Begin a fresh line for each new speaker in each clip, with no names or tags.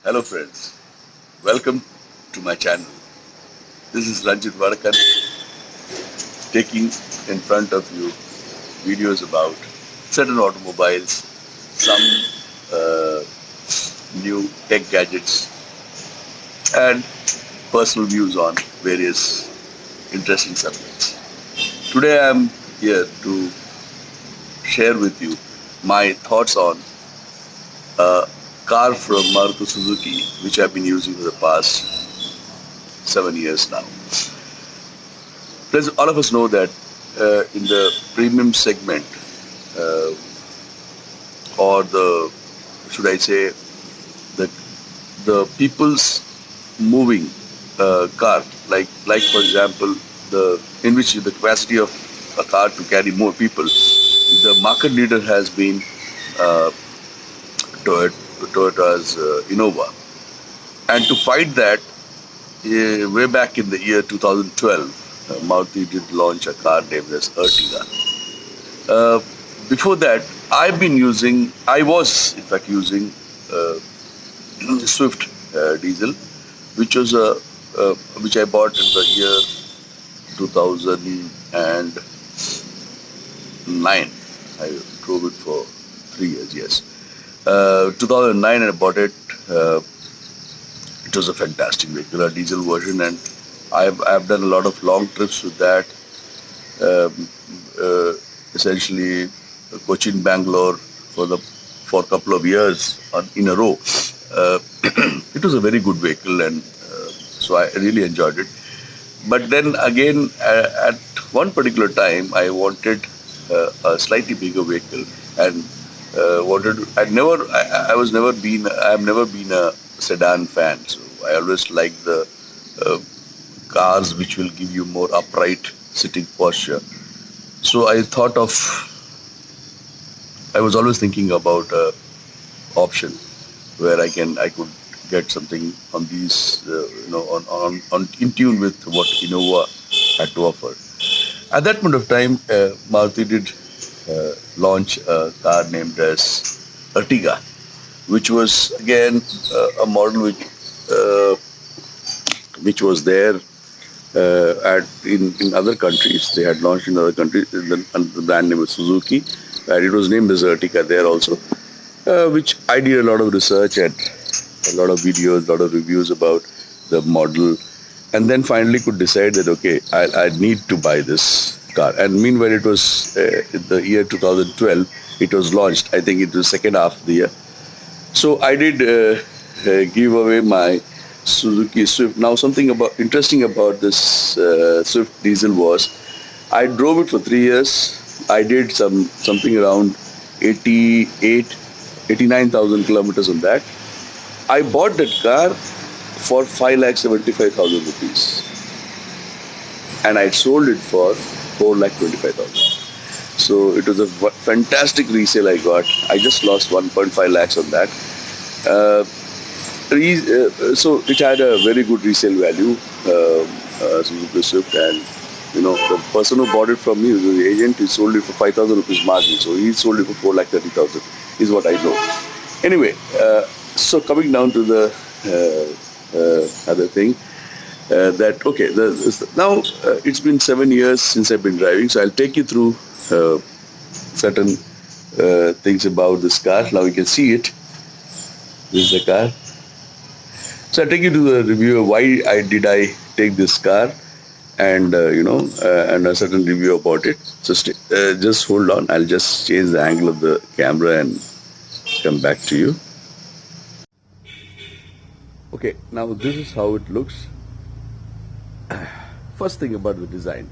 Hello friends, welcome to my channel. This is Ranjit Varakan taking in front of you videos about certain automobiles, some uh, new tech gadgets and personal views on various interesting subjects. Today I am here to share with you my thoughts on a car from Maruti Suzuki which I've been using for the past 7 years now. Plus, all of us know that in the premium segment, uh, or the should I say the people's moving car, like for example, the in which the capacity of a car to carry more people, the market leader has been uh, Toyota's Innova, and to fight that, way back in the year 2012, Maruti did launch a car named as Ertiga. Uh, Before that, I was in fact using uh, Swift diesel, which was which I bought in the year 2009. I drove it for 3 years, yes. 2009, I bought it. It was a fantastic vehicle, a diesel version, and I've done a lot of long trips with that. Um, Essentially, Cochin, Bangalore for a couple of years in a row. Uh, it was a very good vehicle, and so I really enjoyed it. But then again, at one particular time, I wanted a slightly bigger vehicle, and I've never been a sedan fan. So I always like the uh, cars which will give you more upright sitting posture. So I was always thinking about a option where I could get something on these, on in tune with what Innova had to offer. At that point of time, Maruti did launch a car named as Ertiga, which was again a model uh, which was there in other countries. They had launched in other countries. Under the brand name was Suzuki, and it was named as Ertiga there also, which I did a lot of research and a lot of videos, a lot of reviews about the model, and then finally could decide that okay, I need to buy this car. And meanwhile, it was in the year 2012. It was launched. I think it was second half of the year. So I did give away my Suzuki Swift. Now, something about interesting about this Swift diesel was I drove it for 3 years. I did something around 89,000 kilometers on that. I bought that car for 5,75,000 rupees, and I sold it for 4,25,000. So it was a fantastic resale I got. I just lost 1.5 lakhs on that. Uh, so it had a very good resale value, Suzuki Swift, and the person who bought it from me, the agent, he sold it for 5,000 rupees margin. So he sold it for 4,30,000, is what I know. Anyway, so coming down to the other thing, that okay, now it's been 7 years since I've been driving, so I'll take you through certain things about this car. Now you can see it. This is the car. So I'll take you to the review of why I take this car, and and a certain review about it. So just hold on. I'll just change the angle of the camera and come back to you. Okay, now this is how it looks. First thing about the design.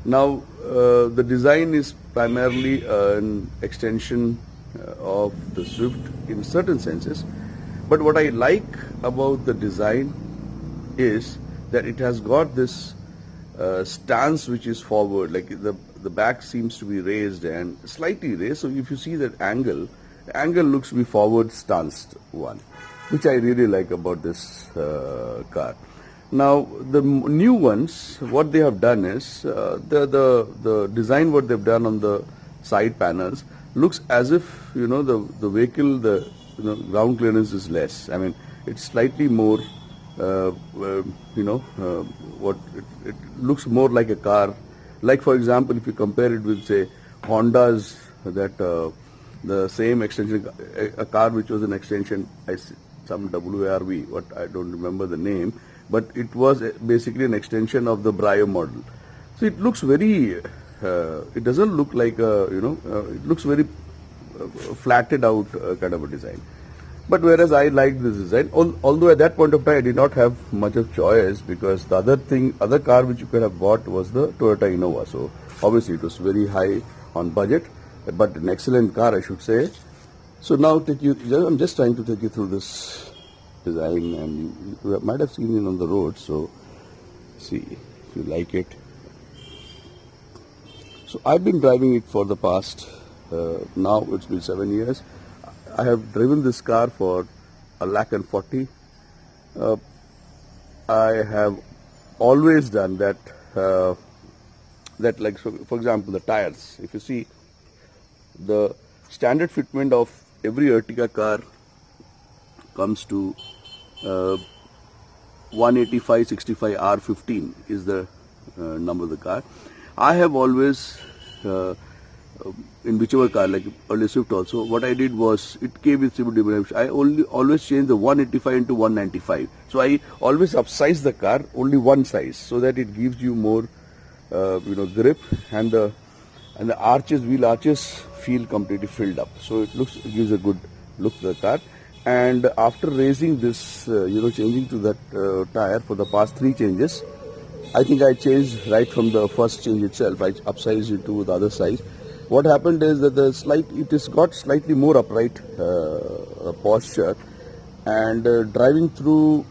Now, the design is primarily an extension of the Swift in certain senses. But what I like about the design is that it has got this stance which is forward, like the back seems to be raised and slightly raised. So if you see that angle, the angle looks to be forward stanced one, which I really like about this car. Now the new ones, what they have done is the design what they've done on the side panels looks as if the vehicle, the ground clearance is less. I mean, it's slightly more, what it looks more like a car. Like for example, if you compare it with say Honda's that the same extension, a car which was an extension, some WRV, what I don't remember the name, but it was basically an extension of the Brio model. So it looks very, it doesn't look like a, it looks very flatted out kind of a design. But whereas I liked this design, although at that point of time I did not have much of choice, because the other car which you could have bought was the Toyota Innova. So obviously it was very high on budget, but an excellent car, I should say. So now I'm just trying to take you through this design, and you might have seen it on the road. So see if you like it. So I've been driving it for the past, now it's been 7 years. I have driven this car for 1,40,000. I have always done that, like, so for example, the tires. If you see, the standard fitment of every Ertiga car comes to 185/65 R15 is the number of the car. I have always, in whichever car, like early Swift also, what I did was, it came with I always changed the 185 into 195. So I always upsize the car only one size, so that it gives you more, grip, and the arches, wheel arches, feel completely filled up. So it gives a good look to the car. And after raising this, changing to that tire for the past 3 changes, I think I changed right from the first change itself. I upsized it to the other size. What happened is that it has got slightly more upright posture, and driving through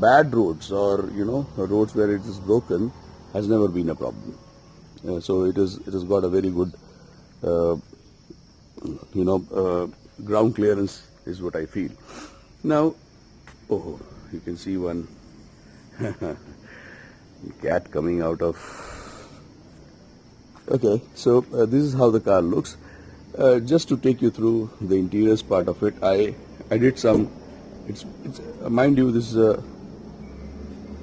bad roads, or roads where it is broken, has never been a problem. So it has got a very good ground clearance is what I feel. Now, you can see one cat coming out of. Okay, so this is how the car looks. Just to take you through the interiors part of it, I did some. It's mind you, this is a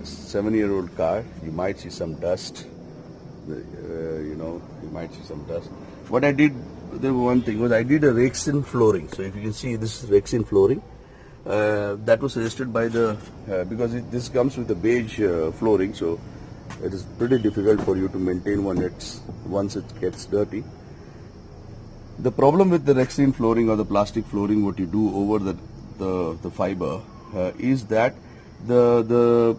7-year-old car. You might see some dust. You might see some dust. What I did, one thing was, I did a Rexin flooring. So if you can see, this is Rexin flooring. That was suggested by because this comes with a beige flooring, so it is pretty difficult for you to maintain once it gets dirty. The problem with the Rexin flooring or the plastic flooring, what you do over the fiber, is that the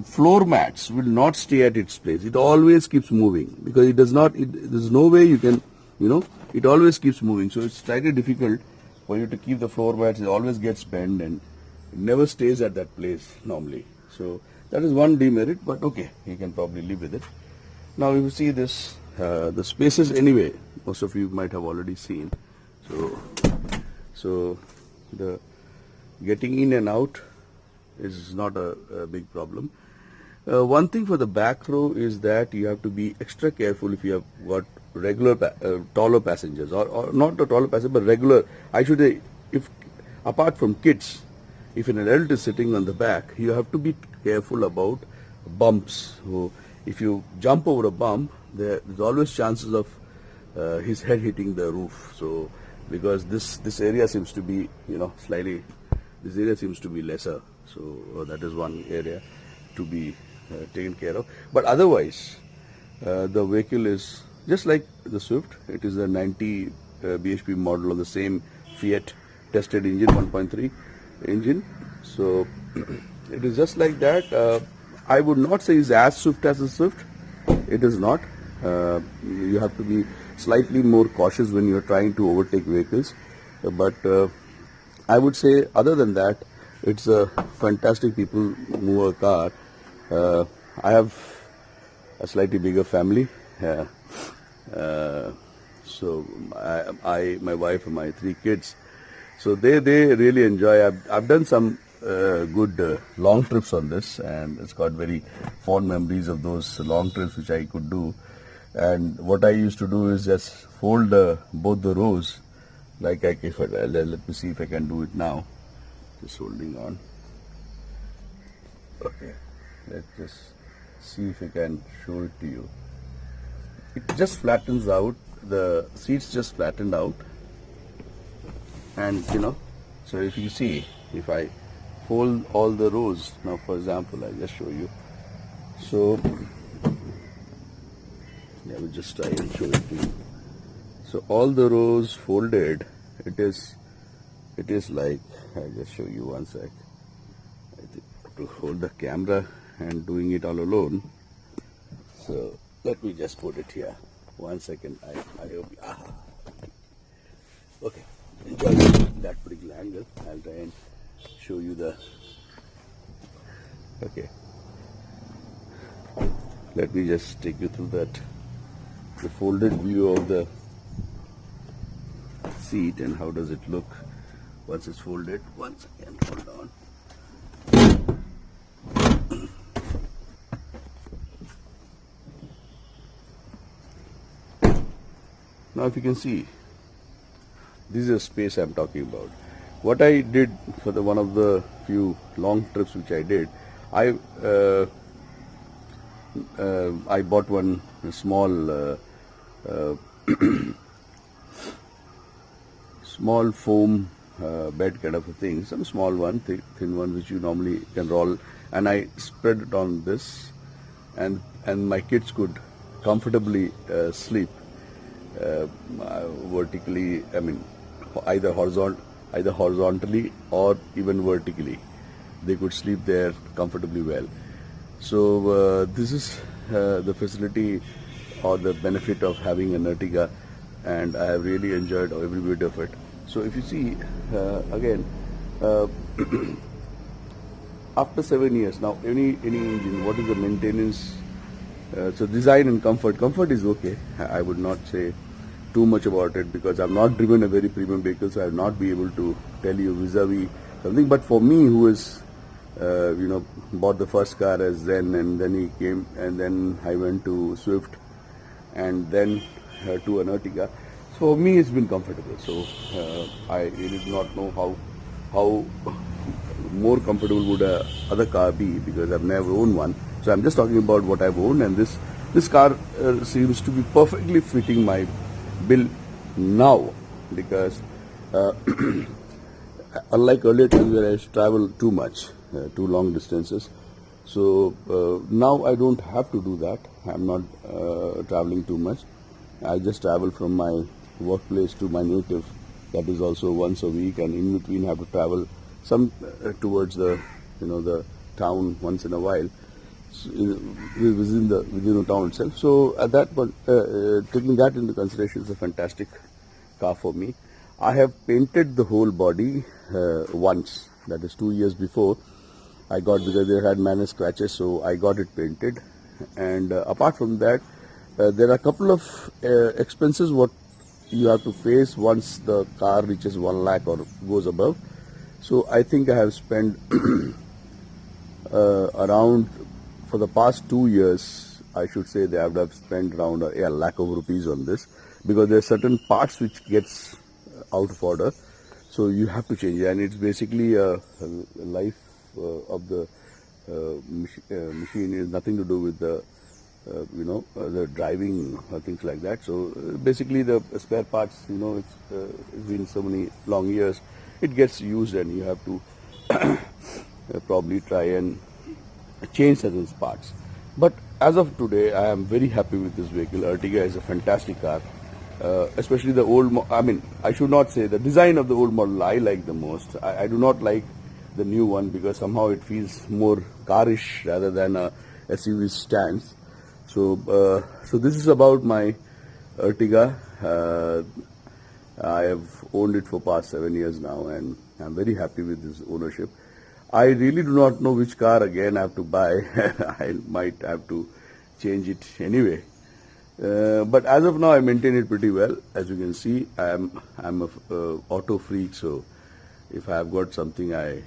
floor mats will not stay at its place. It always keeps moving, because it does not. There's no way you can, it always keeps moving. So it's slightly difficult for you to keep the floor mats. It always gets bent, and it never stays at that place normally. So that is one demerit, but okay, you can probably live with it. Now, if you see this, the spaces anyway, most of you might have already seen. So the getting in and out is not a big problem. One thing for the back row is that you have to be extra careful if you have got regular taller passengers, or not a taller passenger, but regular. I should say, if apart from kids, if an adult is sitting on the back, you have to be careful about bumps. So if you jump over a bump, there's always chances of his head hitting the roof. So because this area seems to be, slightly, this area seems to be lesser. So that is one area to be taken care of. But otherwise, the vehicle is just like the Swift. It is a 90 bhp model of the same Fiat tested engine, 1.3 engine. So it is just like that. I would not say it's as swift as a Swift. It is not. You have to be slightly more cautious when you are trying to overtake vehicles. But I would say, other than that, it's a fantastic people mover car. I have a slightly bigger family. So my wife and my 3 kids. So they really enjoy. I've done some good long trips on this, and it's got very fond memories of those long trips which I could do. And what I used to do is just fold both the rows, like let me see if I can do it now. Just holding on. Okay, let's just see if we can show it to you. It just flattens out, the seats just flattened out, and so if you see, if I fold all the rows, now for example, I'll just show you. So I will just try and show it to you. So all the rows folded, it is like, I'll just show you one sec. I think to hold the camera and doing it all alone. So let me just put it here. 1 second. I hope. Okay. Enjoy that particular angle. I'll try and show you the. Okay. Let me just take you through that. The folded view of the seat and how does it look once it's folded. 1 second. Hold on. Now if you can see, this is a space I'm talking about. What I did for one of the few long trips which I did, I bought one small small foam bed kind of a thing, some small one, thin one which you normally can roll, and I spread it on this, and my kids could comfortably sleep. Vertically, I mean, either horizontally or even vertically, they could sleep there comfortably well. So this is the facility or the benefit of having an Ertiga, and I have really enjoyed every bit of it. So if you see, again, after 7 years now, any engine, what is the maintenance? So design and comfort. Comfort is okay. I would not say too much about it because I've not driven a very premium vehicle, so I'll not be able to tell you vis-a-vis something. But for me, who is bought the first car as Zen, and then he came, and then I went to Swift, and then to an Ertiga. So for me, it's been comfortable. So I really do not know how more comfortable would a other car be, because I've never owned one. So I'm just talking about what I've owned, and this car seems to be perfectly fitting my bill now, because unlike earlier times where I travel too much, too long distances, so now I don't have to do that. I'm not traveling too much. I just travel from my workplace to my native. That is also once a week, and in between have to travel some towards the the town once in a while, within the town itself. So at that point, taking that into consideration, is a fantastic car for me. I have painted the whole body once. That is 2 years before. I got, because they had minor scratches, so I got it painted. And apart from that, there are a couple of expenses what you have to face once the car reaches 1 lakh or goes above. So I think I have spent around, for the past 2 years, I should say they have spent around a lakh of rupees on this, because there are certain parts which gets out of order, so you have to change it, and it's basically a life of the machine is nothing to do with the the driving or things like that. So basically the spare parts, it's been so many long years, it gets used, and you have to probably try and change certain parts. But as of today, I am very happy with this vehicle. Ertiga is a fantastic car, especially the old. I mean, I should not say the design of the old model I like the most. I do not like the new one, because somehow it feels more carish rather than a SUV stance. So, so this is about my Ertiga. I have owned it for past 7 years now, and I'm very happy with this ownership. I really do not know which car again I have to buy. I might have to change it anyway. But as of now, I maintain it pretty well. As you can see, I'm a auto freak, so if I have got something, I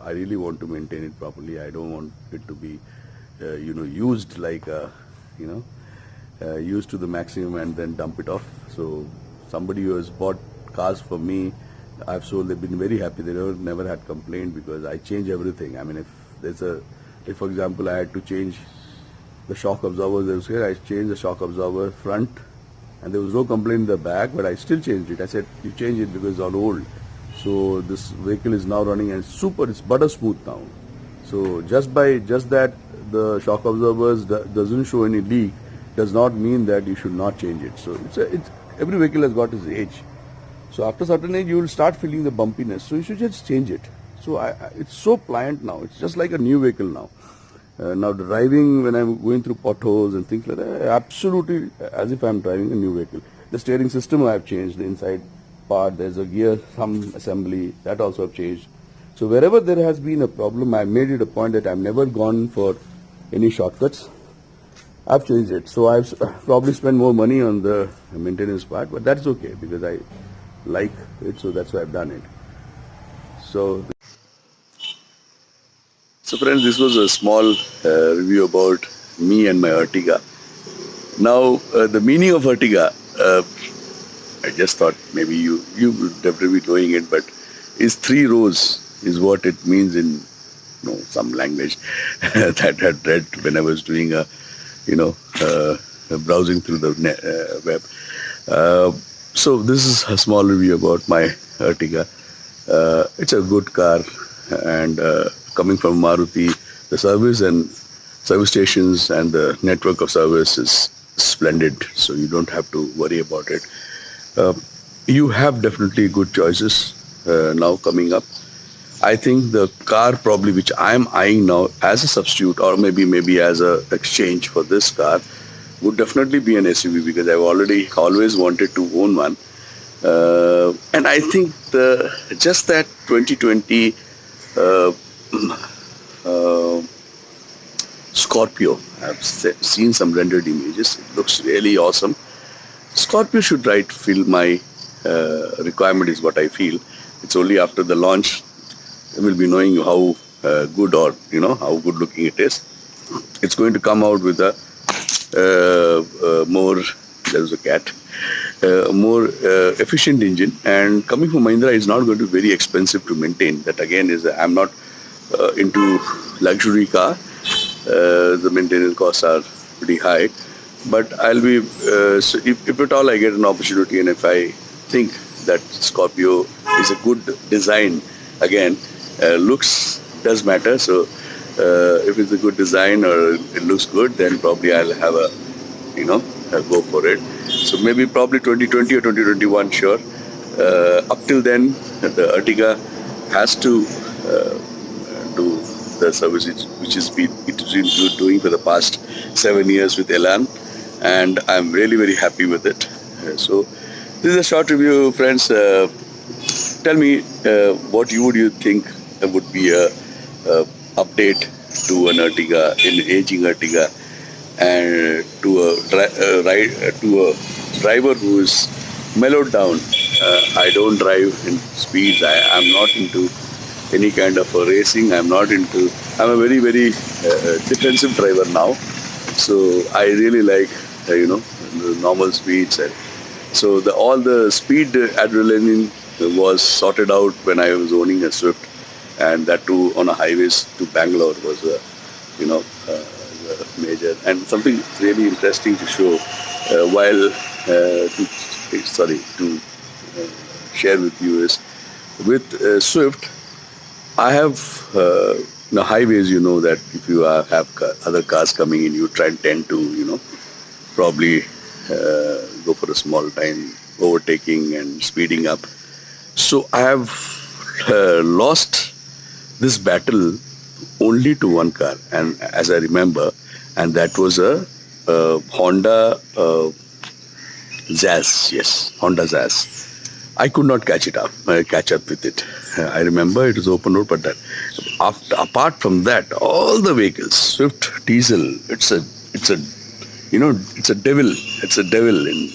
really want to maintain it properly. I don't want it to be used like used to the maximum and then dump it off. So somebody who has bought cars for me, I've sold, they've been very happy. They never had complaint, because I change everything. I mean, if There's a, if for example I had to change the shock absorbers that was here, I changed the shock absorber front, and there was no complaint in the back, but I still changed it. I said, you change it because it's all old. So this vehicle is now running and it's butter smooth now. So just that the shock absorbers doesn't show any leak does not mean that you should not change it. So it's every vehicle has got its age. So after a certain age, you will start feeling the bumpiness. So you should just change it. So it's so pliant now. It's just like a new vehicle now. Now driving, when I'm going through potholes and things like that, absolutely as if I'm driving a new vehicle. The steering system I've changed, the inside part, there's a gear, some assembly, that also I've changed. So wherever there has been a problem, I made it a point that I've never gone for any shortcuts. I've changed it. So I've probably spent more money on the maintenance part, but that's okay because I like it, so that's why I've done it. So friends, this was a small review about me and my Ertiga. Now, the meaning of Ertiga, I just thought maybe you would definitely be knowing it, but is 3 rows is what it means in some language that I had read when I was doing browsing through the web. So this is a small review about my Ertiga. It's a good car, and coming from Maruti, the service stations and the network of service is splendid, so you don't have to worry about it. You have definitely good choices now coming up. I think the car probably which I'm eyeing now as a substitute or maybe as a exchange for this car would definitely be an SUV, because I've always wanted to own one. And I think just that 2020 Scorpio, I've seen some rendered images. It looks really awesome. Scorpio should fill my requirement, is what I feel. It's only after the launch we'll be knowing how good or how good looking it is. It's going to come out with a more, there's a cat, more efficient engine, and coming from Mahindra is not going to be very expensive to maintain. That again is, I'm not into luxury car. The maintenance costs are pretty high, but I'll be so if at all I get an opportunity, and if I think that Scorpio is a good design, again looks does matter. So if it's a good design or it looks good, then probably I'll have I'll go for it. So maybe probably 2020 or 2021, sure. Up till then, the Ertiga has to do the service which it's been doing for the past 7 years with Elan, and I'm really very happy with it. So this is a short review, friends. Tell me what you think would be a update to an Ertiga, an aging Ertiga, and to a driver who is mellowed down. I don't drive in speeds. I'm not into any kind of racing. I'm a very, very defensive driver now. So I really like, the normal speeds. And so all the speed adrenaline was sorted out when I was owning a Swift, and that too on a highways to Bangalore was major. And something really interesting to show to share with you is with Swift, I have highways. That if you have other cars coming in, you tend to probably go for a small time overtaking and speeding up. So I have lost this battle only to one car, and as I remember, and that was a Honda Jazz. Yes, Honda Jazz. I could not catch up with it. I remember it was open road, but apart from that, all the vehicles, Swift diesel, it's a devil. It's a devil in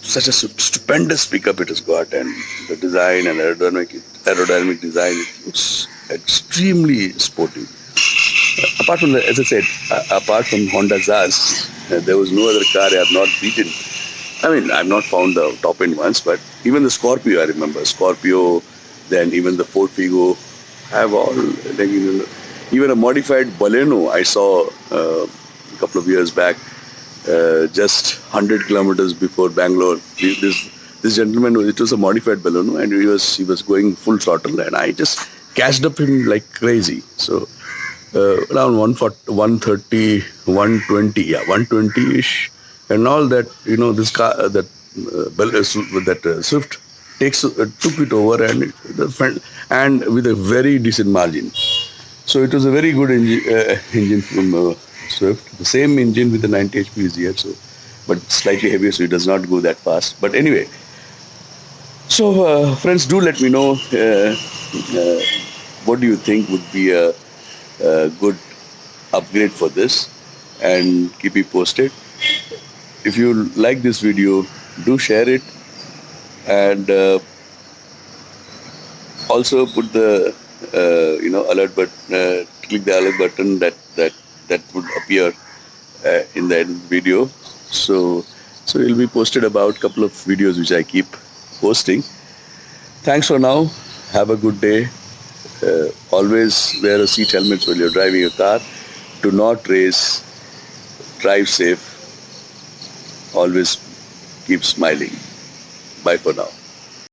such a stupendous pickup it has got, and the design and aerodynamic design, it's extremely sporty. Apart from as I said, apart from Honda Jazz, there was no other car I have not beaten. I mean, I've not found the top end ones, but even the Scorpio, I remember Scorpio, then even the Ford Figo, have all, like, even a modified Baleno I saw a couple of years back, just 100 kilometers before Bangalore. This gentleman, it was a modified Baleno, and he was going full throttle, and I just catched up him like crazy. So around 140, 130, 120, yeah, 120-ish, and all that. This car, that Swift took it over, and and with a very decent margin. So it was a very good engine from Swift. The same engine with the 90 HP is here, so but slightly heavier, so it does not go that fast. But anyway, so friends, do let me know what do you think would be a good upgrade for this, and keep me posted. If you like this video, do share it, and also put the alert button, click the alert button that would appear in the end video. So it will be posted about a couple of videos which I keep posting. Thanks for now. Have a good day. Always wear a seat helmet when you're driving a car. Do not race. Drive safe. Always keep smiling. Bye for now.